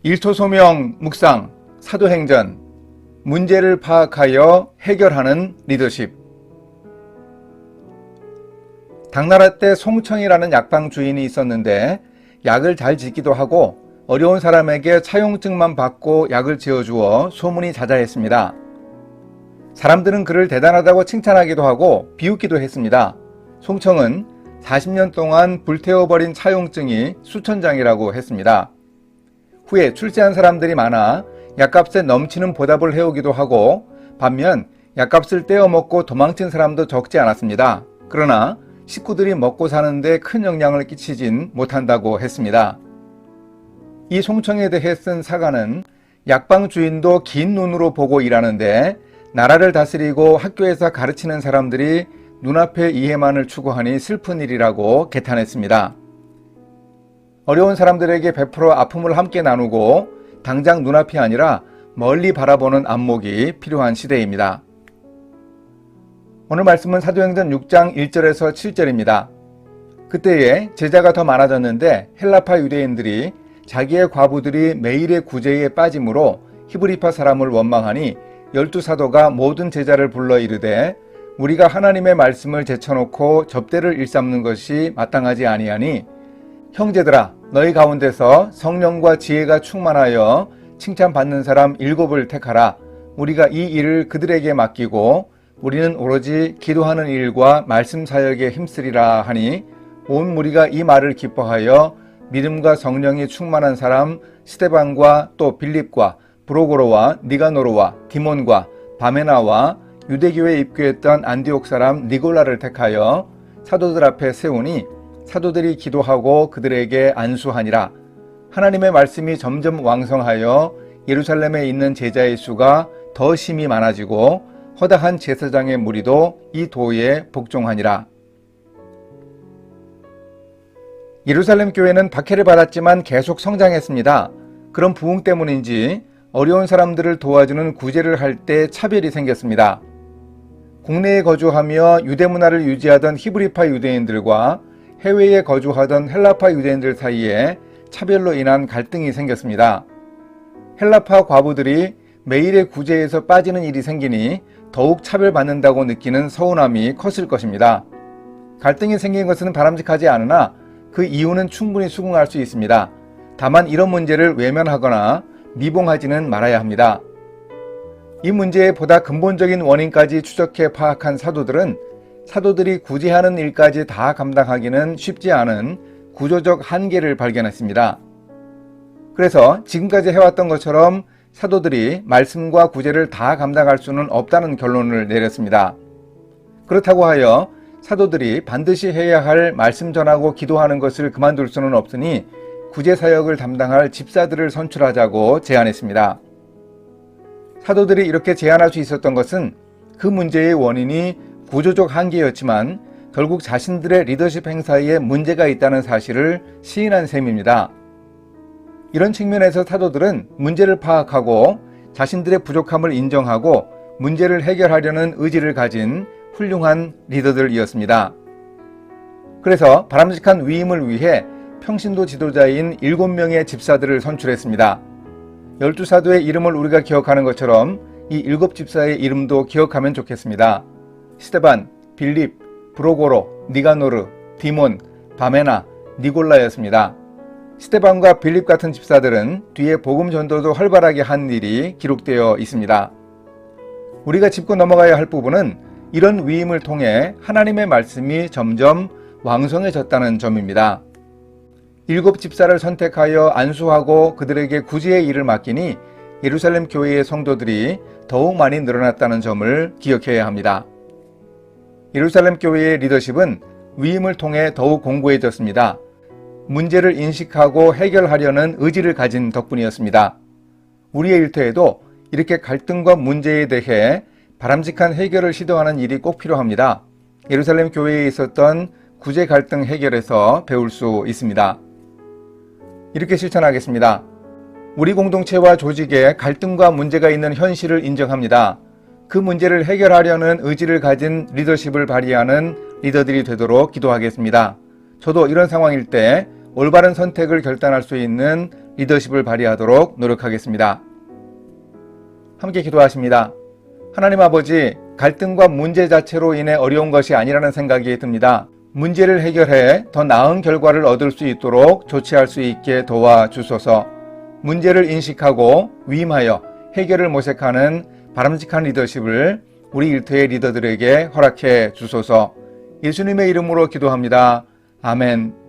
일토소명 묵상 사도행전 문제를 파악하여 해결하는 리더십. 당나라 때 송청이라는 약방 주인이 있었는데 약을 잘 짓기도 하고 어려운 사람에게 차용증만 받고 약을 지어주어 소문이 자자했습니다. 사람들은 그를 대단하다고 칭찬하기도 하고 비웃기도 했습니다. 송청은 40년 동안 불태워버린 차용증이 수천 장이라고 했습니다. 후에 출세한 사람들이 많아 약값에 넘치는 보답을 해오기도 하고 반면 약값을 떼어먹고 도망친 사람도 적지 않았습니다. 그러나 식구들이 먹고 사는데 큰 영향을 끼치진 못한다고 했습니다. 이 송청에 대해 쓴 사가는 약방 주인도 긴 눈으로 보고 일하는데 나라를 다스리고 학교에서 가르치는 사람들이 눈앞의 이해만을 추구하니 슬픈 일이라고 개탄했습니다. 어려운 사람들에게 베풀어 아픔을 함께 나누고 당장 눈앞이 아니라 멀리 바라보는 안목이 필요한 시대입니다. 오늘 말씀은 사도행전 6장 1절에서 7절입니다. 그때에 제자가 더 많아졌는데 헬라파 유대인들이 자기의 과부들이 매일의 구제에 빠짐으로 히브리파 사람을 원망하니 12사도가 모든 제자를 불러 이르되 우리가 하나님의 말씀을 제쳐놓고 접대를 일삼는 것이 마땅하지 아니하니 형제들아 너희 가운데서 성령과 지혜가 충만하여 칭찬받는 사람 7을 택하라. 우리가 이 일을 그들에게 맡기고 우리는 오로지 기도하는 일과 말씀 사역에 힘쓰리라 하니 온 무리가 이 말을 기뻐하여 믿음과 성령이 충만한 사람 스데반과 또 빌립과 브로고로와 니가노르와 디몬과 바메나와 유대교에 입교했던 안디옥 사람 니골라를 택하여 사도들 앞에 세우니 사도들이 기도하고 그들에게 안수하니라. 하나님의 말씀이 점점 왕성하여 예루살렘에 있는 제자의 수가 더 심히 많아지고 허다한 제사장의 무리도 이 도에 복종하니라. 예루살렘 교회는 박해를 받았지만 계속 성장했습니다. 그런 부흥 때문인지 어려운 사람들을 도와주는 구제를 할 때 차별이 생겼습니다. 국내에 거주하며 유대 문화를 유지하던 히브리파 유대인들과 해외에 거주하던 헬라파 유대인들 사이에 차별로 인한 갈등이 생겼습니다. 헬라파 과부들이 매일의 구제에서 빠지는 일이 생기니 더욱 차별받는다고 느끼는 서운함이 컸을 것입니다. 갈등이 생긴 것은 바람직하지 않으나 그 이유는 충분히 수긍할 수 있습니다. 다만 이런 문제를 외면하거나 미봉하지는 말아야 합니다. 이 문제의 보다 근본적인 원인까지 추적해 파악한 사도들이 구제하는 일까지 다 감당하기는 쉽지 않은 구조적 한계를 발견했습니다. 그래서 지금까지 해왔던 것처럼 사도들이 말씀과 구제를 다 감당할 수는 없다는 결론을 내렸습니다. 그렇다고 하여 사도들이 반드시 해야 할 말씀 전하고 기도하는 것을 그만둘 수는 없으니 구제 사역을 담당할 집사들을 선출하자고 제안했습니다. 사도들이 이렇게 제안할 수 있었던 것은 그 문제의 원인이 구조적 한계였지만 결국 자신들의 리더십 행사에 문제가 있다는 사실을 시인한 셈입니다. 이런 측면에서 사도들은 문제를 파악하고 자신들의 부족함을 인정하고 문제를 해결하려는 의지를 가진 훌륭한 리더들이었습니다. 그래서 바람직한 위임을 위해 평신도 지도자인 7명의 집사들을 선출했습니다. 12사도의 이름을 우리가 기억하는 것처럼 이 7집사의 이름도 기억하면 좋겠습니다. 스데반, 빌립, 브로고로, 니가노르, 디몬, 바메나, 니골라였습니다. 스데반과 빌립 같은 집사들은 뒤에 복음 전도도 활발하게 한 일이 기록되어 있습니다. 우리가 짚고 넘어가야 할 부분은 이런 위임을 통해 하나님의 말씀이 점점 왕성해졌다는 점입니다. 7집사를 선택하여 안수하고 그들에게 구제의 일을 맡기니 예루살렘 교회의 성도들이 더욱 많이 늘어났다는 점을 기억해야 합니다. 예루살렘 교회의 리더십은 위임을 통해 더욱 공고해졌습니다. 문제를 인식하고 해결하려는 의지를 가진 덕분이었습니다. 우리의 일터에도 이렇게 갈등과 문제에 대해 바람직한 해결을 시도하는 일이 꼭 필요합니다. 예루살렘 교회에 있었던 구제 갈등 해결에서 배울 수 있습니다. 이렇게 실천하겠습니다. 우리 공동체와 조직에 갈등과 문제가 있는 현실을 인정합니다. 그 문제를 해결하려는 의지를 가진 리더십을 발휘하는 리더들이 되도록 기도하겠습니다. 저도 이런 상황일 때 올바른 선택을 결단할 수 있는 리더십을 발휘하도록 노력하겠습니다. 함께 기도하십니다. 하나님 아버지, 갈등과 문제 자체로 인해 어려운 것이 아니라는 생각이 듭니다. 문제를 해결해 더 나은 결과를 얻을 수 있도록 조치할 수 있게 도와주소서. 문제를 인식하고 위임하여 해결을 모색하는 바람직한 리더십을 우리 일터의 리더들에게 허락해 주소서. 예수님의 이름으로 기도합니다. 아멘.